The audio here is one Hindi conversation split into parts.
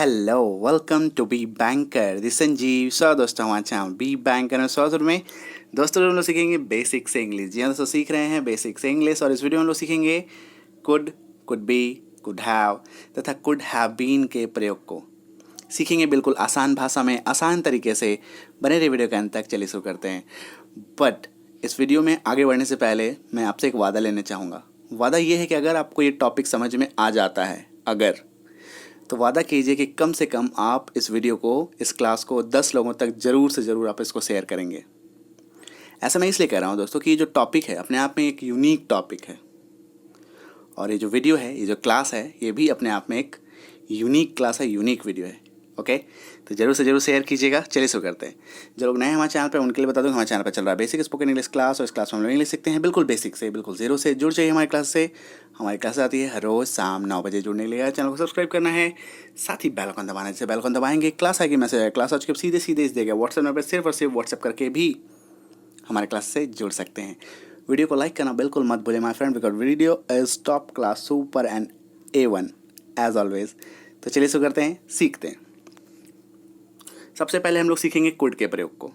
Hello, welcome to be banker. This Sanjeev. So दोस्तों, हमारे चैनल बी बैंकर में दोस्तों हम लोग सीखेंगे बेसिक से इंग्लिश। जी हाँ दोस्तों, सीख रहे हैं बेसिक से इंग्लिश। और इस वीडियो में हम लोग सीखेंगे could, could be, could have तथा कुड हैव बीन के प्रयोग को सीखेंगे बिल्कुल आसान भाषा में, आसान तरीके से। बने रहिए वीडियो के अंत तक। चलिए शुरू करते हैं। बट इस वीडियो में आगे बढ़ने से पहले मैं आपसे एक वादा लेना चाहूँगा। वादा ये है कि अगर आपको ये टॉपिक समझ में आ जाता है, तो वादा कीजिए कि कम से कम आप इस वीडियो को, इस क्लास को 10 लोगों तक ज़रूर से ज़रूर आप इसको शेयर करेंगे। ऐसा मैं इसलिए कह रहा हूँ दोस्तों कि ये जो टॉपिक है अपने आप में एक यूनिक टॉपिक है, और ये जो वीडियो है, ये जो क्लास है, ये भी अपने आप में एक यूनिक क्लास है, यूनिक वीडियो है। ओके, तो जरूर से जरूर शेयर कीजिएगा। चलिए शुरू करते हैं। जो लोग नए हैं हमारे चैनल पर, उनके लिए बता दूं हमारे चैनल पर चल रहा है बेसिक स्पोकन इंग्लिश क्लास, और इस क्लास में हम लोग इंग्लिश सीखते हैं बिल्कुल बेसिक से, बिल्कुल जीरो से। जुड़ जाइए हमारी क्लास से। हमारी क्लास आती है हर रोज़ शाम 9 बजे। जुड़ने के लिए चैनल को सब्सक्राइब करना है, साथ ही बेल आइकन दबाना है। जैसे बेल आइकन दबाएंगे क्लास आएगी, मैसेज आएगा, क्लास आज के सीधे सीधे इस देगा व्हाट्सएप नंबर पर। सिर्फ और सिर्फ व्हाट्सएप करके भी हमारे क्लास से जुड़ सकते हैं। वीडियो को लाइक करना बिल्कुल मत भूलिए my friend, because video is top class, super and A1 as always. तो चलिए शुरू करते हैं, सीखते हैं। सबसे पहले हम लोग सीखेंगे कुड के प्रयोग को।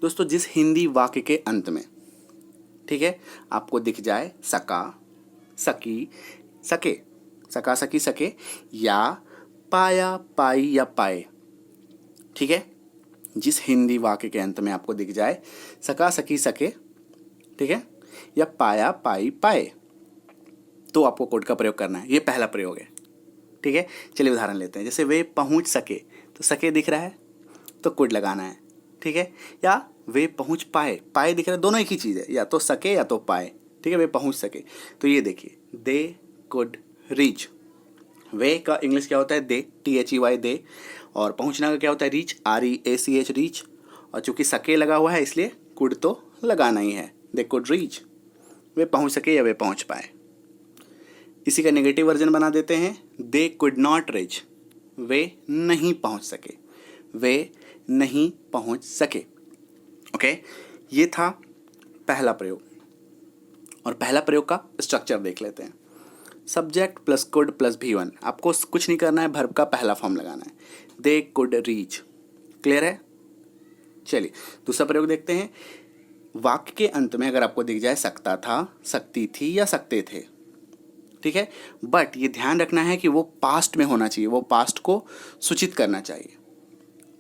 दोस्तों, जिस हिंदी वाक्य के अंत में, ठीक है, आपको दिख जाए सका, सकी, सके, सका, सकी, सके, या पाया, पाई या पाए, ठीक है, जिस हिंदी वाक्य के अंत में आपको दिख जाए सका, सकी, सके, ठीक है, या पाया, पाई, पाए, तो आपको कुड का प्रयोग करना है। ये पहला प्रयोग है, ठीक है। चलिए उदाहरण लेते हैं। जैसे वे पहुंच सके, तो सके दिख रहा है तो कुड लगाना है, ठीक है। या वे पहुंच पाए, पाए दिख रहा है, दोनों एक ही चीज़ है, या तो सके या तो पाए, ठीक है। वे पहुंच सके, तो ये देखिए, दे कुड रीच। वे का इंग्लिश क्या होता है? दे, THEY, दे। और पहुंचना का क्या होता है? Reach, REACH, reach. और चूंकि सके लगा हुआ है इसलिए कुड तो लगाना ही है। दे कुड रीच, वे पहुंच सके या वे पहुंच पाए। इसी का नेगेटिव वर्जन बना देते हैं, दे कुड नॉट रीच, वे नहीं पहुंच सके, वे नहीं पहुंच सके। ओके, ये था पहला प्रयोग। और पहला प्रयोग का स्ट्रक्चर देख लेते हैं। Subject plus could plus V1। आपको कुछ नहीं करना है, वर्ब का पहला फॉर्म लगाना है। They could reach. क्लियर है? चलिए दूसरा प्रयोग देखते हैं। वाक्य के अंत में अगर आपको दिख जाए सकता था, सकती थी या सकते थे, ठीक है, बट ये ध्यान रखना है कि वो पास्ट में होना चाहिए, वो पास्ट को सूचित करना चाहिए,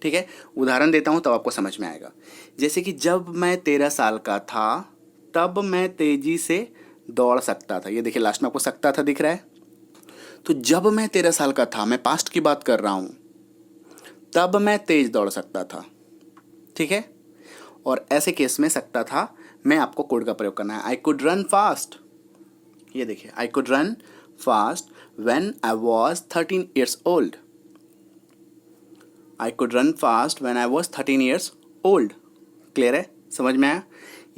ठीक है। उदाहरण देता हूं तब आपको समझ में आएगा। जैसे कि जब मैं 13 साल का था तब मैं तेजी से दौड़ सकता था। ये देखिए लास्ट में आपको सकता था दिख रहा है, तो जब मैं 13 साल का था, मैं पास्ट की बात कर रहा हूं, तब मैं तेज दौड़ सकता था, ठीक है। और ऐसे केस में सकता था मैं आपको कुड का प्रयोग करना है। I could run fast. ये देखिए, I could run fast when I was 13 years old। I could run fast when I was 13 years old। Clear है? समझ में आया?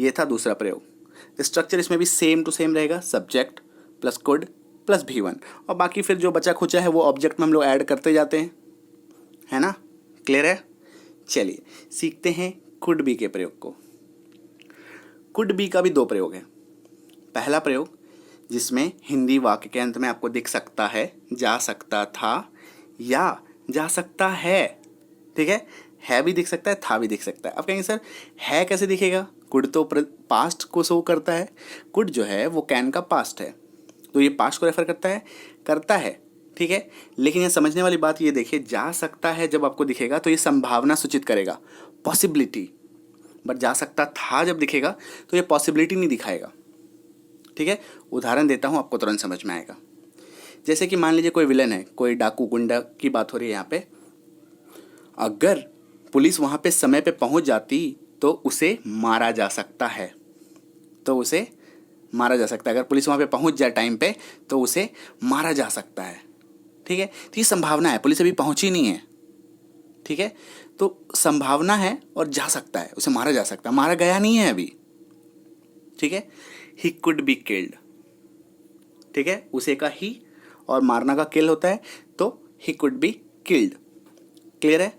ये था दूसरा प्रयोग। स्ट्रक्चर इसमें भी सेम टू सेम रहेगा, subject plus could plus V1, और बाकी फिर जो बचा खुचा है वो ऑब्जेक्ट में हम लोग ऐड करते जाते हैं, है ना? क्लियर है? चलिए सीखते हैं कुड बी के प्रयोग को। कुड बी का भी दो प्रयोग है। पहला प्रयोग जिसमें हिंदी वाक्य के अंत में आपको दिख सकता है, जा सकता था या जा सकता है, ठीक है भी दिख सकता है, था भी दिख सकता है। अब कहेंगे सर है कैसे दिखेगा? कुड तो पास्ट को शो करता है, कुड जो है वो कैन का पास्ट है, तो ये पास्ट को रेफर करता है, ठीक है। लेकिन ये समझने वाली बात ये देखिए, जा सकता है जब आपको दिखेगा तो ये संभावना सूचित करेगा, पॉसिबिलिटी। बट जा सकता था जब दिखेगा तो ये पॉसिबिलिटी नहीं दिखाएगा, ठीक है। उदाहरण देता हूँ, आपको तुरंत समझ में आएगा। जैसे कि मान लीजिए कोई विलन है, कोई डाकू गुंडा की बात हो रही है यहाँ पे। अगर पुलिस वहाँ पे समय पे पहुँच जाती तो उसे मारा जा सकता है, तो उसे मारा जा सकता है। अगर पुलिस वहाँ पे पहुँच जाए टाइम पे तो उसे मारा जा सकता है, ठीक है। तो ये संभावना है, पुलिस अभी पहुँची नहीं है, ठीक है, तो संभावना है और जा सकता है, उसे मारा जा सकता है, मारा गया नहीं है अभी, ठीक है। ही कुड बी किल्ड, ठीक है, उसे का ही और मारना का किल होता है, तो ही कुड बी किल्ड। क्लियर है?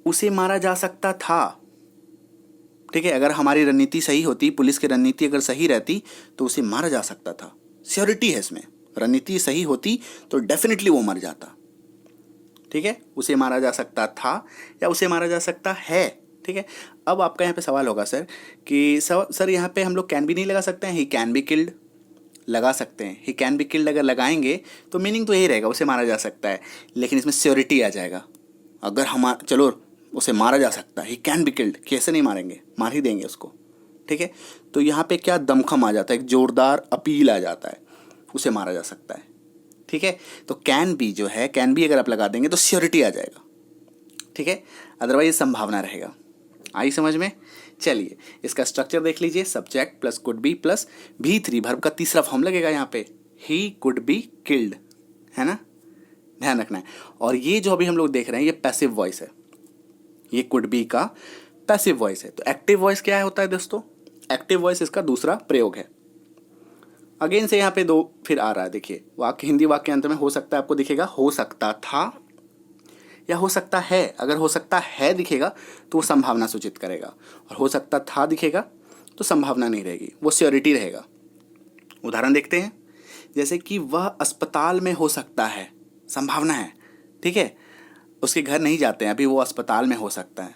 उसे मारा जा सकता था, ठीक है। अगर हमारी रणनीति सही होती, पुलिस की रणनीति अगर सही रहती तो उसे मारा जा सकता था। श्योरिटी है इसमें, रणनीति सही होती तो डेफिनेटली वो मर जाता, ठीक है, उसे मारा जा सकता था या उसे मारा जा सकता है। ठीक है, अब आपका यहाँ पे सवाल होगा सर कि सर यहाँ पे हम लोग कैन भी नहीं लगा सकते हैं, ही कैन बी किल्ड लगा सकते हैं। ही कैन बी किल्ड अगर लगाएंगे तो मीनिंग तो यही रहेगा, उसे मारा जा सकता है, लेकिन इसमें श्योरिटी आ जाएगा। अगर हम चलो उसे मारा जा सकता है, ही कैन बी किल्ड, कैसे नहीं मारेंगे, मार ही देंगे उसको। ठीक है, तो यहाँ पे क्या दमखम आ जाता है, एक जोरदार अपील आ जाता है, उसे मारा जा सकता है। ठीक है, तो कैन बी जो है, कैन बी अगर आप लगा देंगे तो श्योरिटी आ जाएगा। ठीक है, अदरवाइज संभावना रहेगा। आई समझ में? चलिए इसका स्ट्रक्चर देख लीजिए, subject plus could be plus V3 verb का तीसरा फॉर्म लगेगा यहाँ पे, ही कुड बी किल्ड, है ना, ध्यान रखना है। और ये जो अभी हम लोग देख रहे हैं ये पैसिव वॉइस है, ये कुड बी का पैसिव वॉइस है। तो एक्टिव वॉइस क्या होता है दोस्तों? एक्टिव वॉइस इसका दूसरा प्रयोग है। अगेन से यहाँ पे दो फिर आ रहा है, देखिए वाक्य, हिंदी वाक्य अंत में हो सकता है आपको दिखेगा हो सकता था या हो सकता है। अगर हो सकता है दिखेगा तो वो संभावना सूचित करेगा, और हो सकता था दिखेगा तो संभावना नहीं रहेगी, वो श्योरिटी रहेगा। उदाहरण देखते हैं, जैसे कि वह अस्पताल में हो सकता है, संभावना है। ठीक है, उसके घर नहीं जाते हैं अभी, वो अस्पताल में हो सकता है।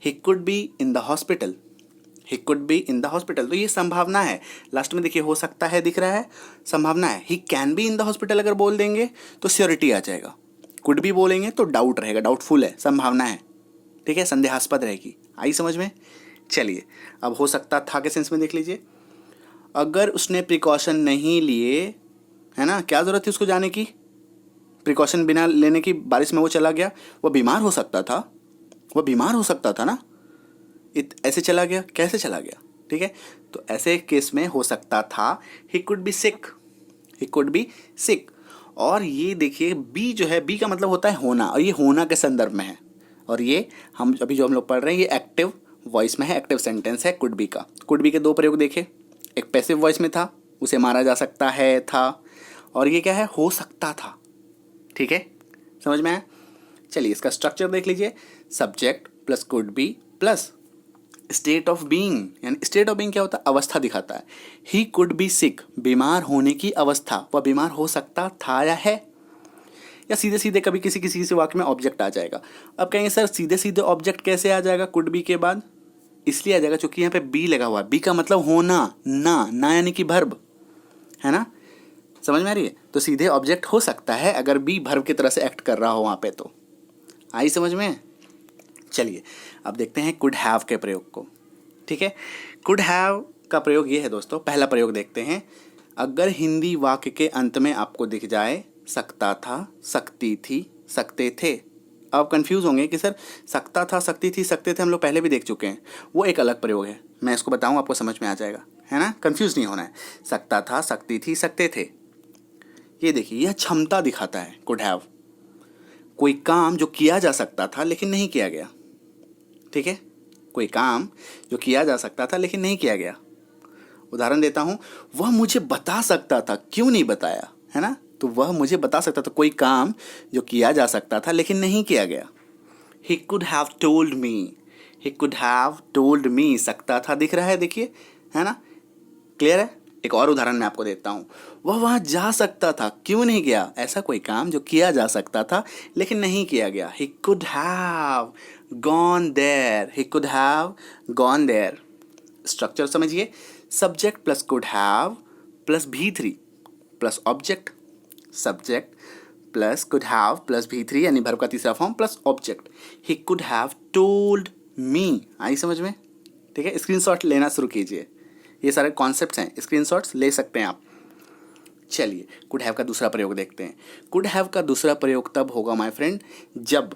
ही could be in the hospital, he could be in the hospital, तो ये संभावना है। लास्ट में देखिए हो सकता है दिख रहा है, संभावना है। He can be in the hospital अगर बोल देंगे तो श्योरिटी आ जाएगा। कुड भी बोलेंगे तो डाउट रहेगा, डाउटफुल है, संभावना है। ठीक है, संदेहास्पद रहेगी। आई समझ में? चलिए अब हो सकता था के सेंस में देख लीजिए, अगर उसने प्रिकॉशन नहीं लिए, है ना, क्या ज़रूरत थी उसको जाने की, प्रिकॉशन बिना लेने की बारिश में वो चला गया, वो बीमार हो सकता था, वो बीमार हो सकता था ना, ऐसे चला गया, कैसे चला गया? ठीक है, तो ऐसे केस में हो सकता था he could be sick, he could be sick. और ये देखिए बी जो है, बी का मतलब होता है होना, और ये होना के संदर्भ में है, और ये हम अभी जो हम लोग पढ़ रहे हैं ये एक्टिव वॉइस में है, एक्टिव सेंटेंस है कुड बी का। कुड बी के दो प्रयोग देखे, एक पैसिव वॉइस में था, उसे मारा जा सकता है था, और ये क्या है, हो सकता था। ठीक है, समझ में आया? चलिए इसका स्ट्रक्चर देख लीजिए, subject plus could be plus state of being, यानी स्टेट ऑफ बीइंग क्या होता है, अवस्था दिखाता है। ही कुड बी सिक, बीमार होने की अवस्था, वह बीमार हो सकता था या है, या सीधे सीधे कभी किसी किसी से वाक्य में ऑब्जेक्ट आ जाएगा। अब कहेंगे सर सीधे सीधे ऑब्जेक्ट कैसे आ जाएगा कुड बी के बाद? इसलिए आ जाएगा क्योंकि यहाँ पे बी लगा हुआ है, बी का मतलब होना, ना यानी कि भर्ब, है ना, समझ में आ रही है? तो सीधे ऑब्जेक्ट हो सकता है अगर बी भर्ब की तरह से एक्ट कर रहा हो वहाँ पे। तो आई समझ में? चलिए अब देखते हैं कुड हैव के प्रयोग को। ठीक है, कुड हैव का प्रयोग ये है दोस्तों, पहला प्रयोग देखते हैं। अगर हिंदी वाक्य के अंत में आपको दिख जाए सकता था, सकती थी, सकते थे, आप कंफ्यूज होंगे कि सर सकता था, सकती थी, सकते थे हम लोग पहले भी देख चुके हैं, वो एक अलग प्रयोग है, मैं इसको बताऊँ आपको समझ में आ जाएगा, है ना, कंफ्यूज नहीं होना है। सकता था, सकती थी, सकते थे, ये देखिए यह क्षमता दिखाता है कुड हैव, कोई काम जो किया जा सकता था लेकिन नहीं किया गया। ठीक है, कोई काम जो किया जा सकता था लेकिन नहीं किया गया। उदाहरण देता हूं, वह मुझे बता सकता था, क्यों नहीं बताया, है ना, तो वह मुझे बता सकता था, कोई काम जो किया जा सकता था लेकिन नहीं किया गया। He could have told me, he could have told मी, सकता था दिख रहा है, देखिए, है ना, क्लियर है? एक और उदाहरण मैं आपको देता हूँ, वह वहाँ जा सकता था, क्यों नहीं गया, ऐसा कोई काम जो किया जा सकता था लेकिन नहीं किया गया। He could have gone there, he could have gone there. Structure समझिए, subject plus could have plus V3 plus object, subject plus could have plus V3 यानी वर्ब का तीसरा form plus object. He could have told me. आई समझ में? ठीक है, स्क्रीनशॉट लेना शुरू कीजिए, ये सारे कॉन्सेप्ट्स हैं, स्क्रीनशॉट्स ले सकते हैं आप। चलिए कुड हैव का दूसरा प्रयोग देखते हैं। कुड हैव का दूसरा प्रयोग तब होगा माय फ्रेंड जब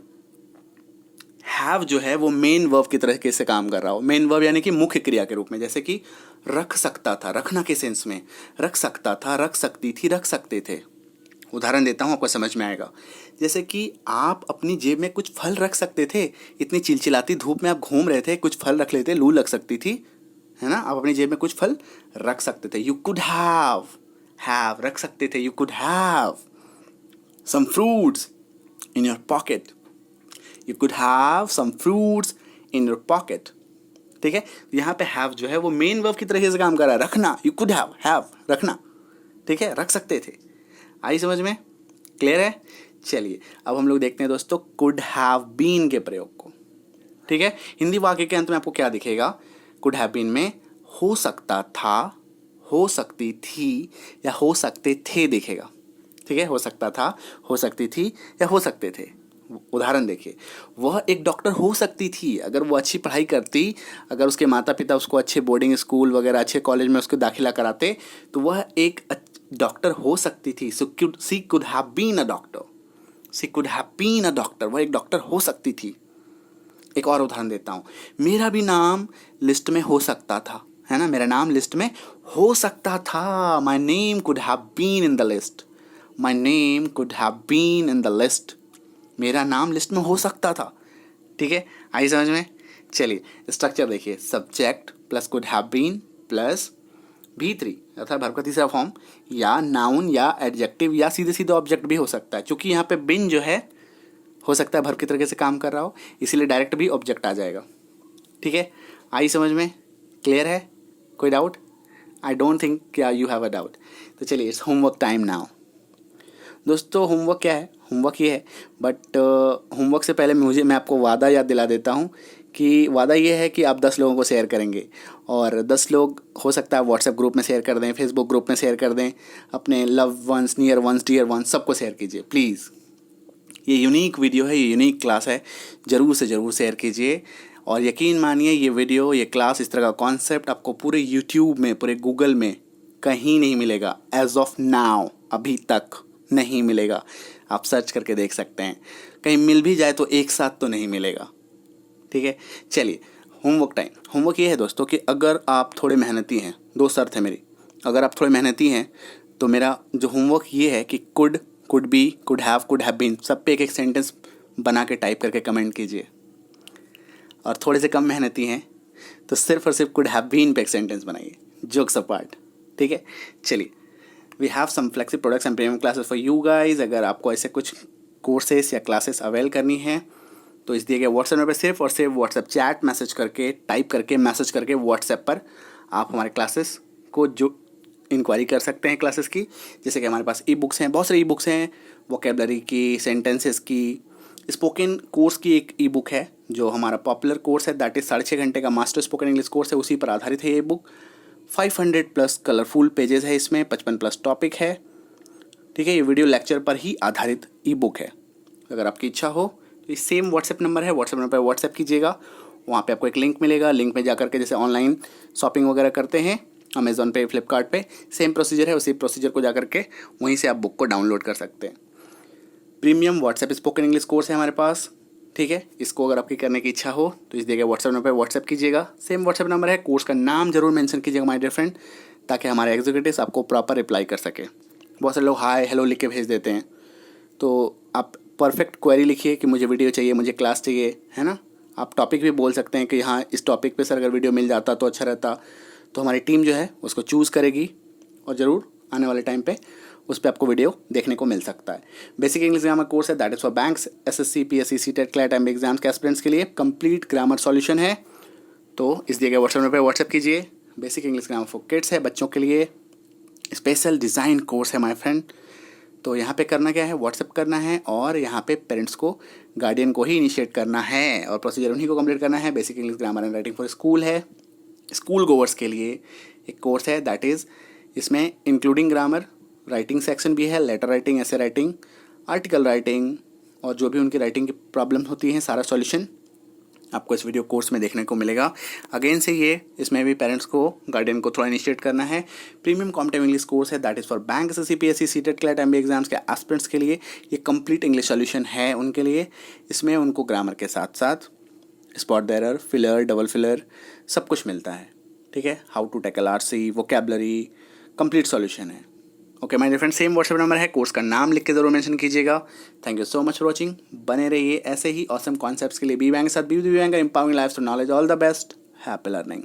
हैव जो है वो मेन वर्ब की तरीके से काम कर रहा हो। मेन वर्ब यानी कि मुख्य क्रिया के रूप में, जैसे कि रख सकता था, रखना के सेंस में, रख सकता था, रख सकती थी, रख सकते थे। उदाहरण देता हूँ आपको समझ में आएगा, जैसे कि आप अपनी जेब में कुछ फल रख सकते थे, इतनी चिलचिलाती धूप में आप घूम रहे थे, कुछ फल रख लेते, लू लग सकती थी, है ना, आप अपनी जेब में कुछ फल रख सकते थे। यू कुड हैव रख सकते थे, you could have some fruits in your pocket, you could have some fruits in your pocket. ठीक है, यहाँ पे हैव जो है वो मेन वर्ब की तरीके से काम कर रहा है, रखना, यू कुड हैव रखना, ठीक है, रख सकते थे। आई समझ में? क्लियर है? चलिए अब हम लोग देखते हैं दोस्तों कुड हैव बीन के प्रयोग को। ठीक है, हिंदी वाक्य के अंत में आपको क्या दिखेगा? कुड हैव बीन में हो सकता था, हो सकती थी या हो सकते थे दिखेगा। ठीक है, हो सकता था, हो सकती थी या हो सकते थे। उदाहरण देखिए, वह एक डॉक्टर हो सकती थी अगर वो अच्छी पढ़ाई करती, अगर उसके माता पिता उसको अच्छे बोर्डिंग स्कूल वगैरह अच्छे कॉलेज में उसको दाखिला कराते तो वह एक डॉक्टर हो सकती थी। So she could have been a doctor, she could have been a doctor, वह एक डॉक्टर हो सकती थी। एक और उदाहरण देता हूँ, मेरा भी नाम लिस्ट में हो सकता था, है ना, मेरा नाम लिस्ट में हो सकता था। My name could have been in the list, my name could have been in the list, मेरा नाम लिस्ट में हो सकता था। ठीक है, आई समझ में? चलिए स्ट्रक्चर देखिए, subject plus could have been plus V3 अर्थात वर्ब का तीसरा फॉर्म, या नाउन या एडजेक्टिव या सीधे सीधे ऑब्जेक्ट भी हो सकता है। क्योंकि यहाँ पे बिन जो है हो सकता है वर्ब की तरीके से काम कर रहा हो, इसीलिए डायरेक्ट भी ऑब्जेक्ट आ जाएगा। ठीक है, आई समझ में? क्लियर है? कोई डाउट? आई डोंट थिंक क्या यू हैव अ डाउट। तो चलिए इट्स होमवर्क टाइम नाउ। दोस्तों होमवर्क क्या है? होमवर्क ये है, बट होमवर्क से पहले मैं आपको वादा याद दिला देता हूँ कि वादा ये है कि आप 10 लोगों को शेयर करेंगे, और 10 लोग हो सकता है व्हाट्सएप ग्रुप में शेयर कर दें, फेसबुक ग्रुप में शेयर कर दें, अपने love ones, near ones, dear ones सबको शेयर कीजिए प्लीज़। ये यूनिक वीडियो है, ये यूनिक क्लास है, ज़रूर से ज़रूर शेयर कीजिए। और यकीन मानिए ये वीडियो, ये क्लास, इस तरह का कॉन्सेप्ट आपको पूरे यूट्यूब में, पूरे गूगल में कहीं नहीं मिलेगा। एज ऑफ नाउ अभी तक नहीं मिलेगा। आप सर्च करके देख सकते हैं, कहीं मिल भी जाए तो एक साथ तो नहीं मिलेगा। ठीक है, चलिए होमवर्क टाइम। होमवर्क ये है दोस्तों कि अगर आप थोड़े मेहनती हैं, 2 शर्त है मेरी, अगर आप थोड़े मेहनती हैं तो मेरा जो होमवर्क ये है कि could, could be, could have been सब पे एक एक सेंटेंस बना के टाइप करके कमेंट कीजिए। और थोड़े से कम मेहनती हैं तो सिर्फ और सिर्फ कुड हैव बीन पे एक सेंटेंस बनाइए, जोक्स अपार्ट। ठीक है, चलिए we have some flexi products and premium classes for you guys. अगर आपको ऐसे कुछ कोर्सेस या क्लासेस अवेल करनी है तो इस दिए गए व्हाट्सएप नंबर पर सिर्फ और सिर्फ व्हाट्सएप चैट मैसेज करके, टाइप करके, मैसेज करके व्हाट्सएप पर आप हमारे क्लासेस को जो इंक्वायरी कर सकते हैं क्लासेस की। जैसे कि हमारे पास ई बुक्स हैं, बहुत सारी ई बुक्स हैं, वोकेबलरी की, सेंटेंसेस की, स्पोकन कोर्स की एक ई बुक है जो हमारा पॉपुलर कोर्स है, दैट इज़ 6.5 घंटे का मास्टर स्पोकन इंग्लिश कोर्स है, उसी पर आधारित है ये बुक। 500+ कलरफुल पेजेस है इसमें, 55+ टॉपिक है। ठीक है, ये वीडियो लेक्चर पर ही आधारित ई बुक है। अगर आपकी इच्छा हो तो ये सेम व्हाट्सएप नंबर है, व्हाट्सएप नंबर पर व्हाट्सएप कीजिएगा, वहाँ पे आपको एक लिंक मिलेगा। लिंक में जाकर के जैसे ऑनलाइन शॉपिंग वगैरह करते हैं अमेज़ॉन पे, फ्लिपकार्ट पे, सेम प्रोसीजर है, उसी प्रोसीजर को जाकर के वहीं से आप बुक को डाउनलोड कर सकते हैं। Premium WhatsApp spoken English course है हमारे पास। ठीक है, इसको अगर आपकी करने की इच्छा हो तो इस दिए गए व्हाट्सएप नंबर पर व्हाट्सएप कीजिएगा। सेम व्हाट्सएप नंबर है, कोर्स का नाम जरूर मेंशन कीजिएगा माय डियर फ्रेंड, ताकि हमारे एग्जीक्यूटिव्स आपको प्रॉपर रिप्लाई कर सके। बहुत सारे लोग हाय हेलो लिख के भेज देते हैं, तो आप परफेक्ट क्वेरी लिखिए कि मुझे वीडियो चाहिए, मुझे क्लास चाहिए, है ना। आप टॉपिक भी बोल सकते हैं कि हाँ इस टॉपिक पे सर अगर वीडियो मिल जाता तो अच्छा रहता, तो हमारी टीम जो है उसको चूज़ करेगी और ज़रूर आने वाले टाइम पे उस पर आपको वीडियो देखने को मिल सकता है। बेसिक इंग्लिश ग्रामर कोर्स है, that is for banks, SSC, PSC, CTET, CLAT and exams के एस्पिरेंट्स के लिए कंप्लीट ग्रामर सॉल्यूशन है। तो इस दिए गए व्हाट्सएप नंबर पर व्हाट्सएप कीजिए। Basic English grammar for kids है, बच्चों के लिए स्पेशल डिज़ाइन कोर्स है माय फ्रेंड। तो यहाँ पे करना क्या है, व्हाट्सएप करना है और यहाँ पे पेरेंट्स को, गार्डियन को ही इनिशिएट करना है और प्रोसीजर उन्हीं को कंप्लीट करना है। Basic English grammar and writing for school है, स्कूल गोवर्स के लिए एक कोर्स है, दैट इज़ इसमें इंक्लूडिंग ग्रामर, राइटिंग सेक्शन भी है, लेटर राइटिंग, ऐसे राइटिंग, आर्टिकल राइटिंग और जो भी उनकी राइटिंग की प्रॉब्लम होती हैं सारा सॉल्यूशन आपको इस वीडियो कोर्स में देखने को मिलेगा। अगेन से ये इसमें भी पेरेंट्स को, गार्डियन को थोड़ा इनिशिएट करना है। प्रीमियम कॉम्पिटिटिव इंग्लिश कोर्स है, that is for bank, SSC, PSC, CTET, CLAT, MBA exams के एस्पिरेंट्स के लिए ये कंप्लीट इंग्लिश सॉल्यूशन है उनके लिए। इसमें उनको ग्रामर के साथ साथ spot the error, filler, double filler सब कुछ मिलता है। ठीक है, how to tackle RC, vocabulary, complete solution है। Okay my dear friend, same WhatsApp number है, कोर्स का नाम लिख के जरूर मेंशन कीजिएगा। Thank you so much for watching. बने रहिए ऐसे ही ऑसम कॉन्सेप्ट्स के लिए बी बैंक के साथ, B bank empowering life to knowledge. All the best, happy learning.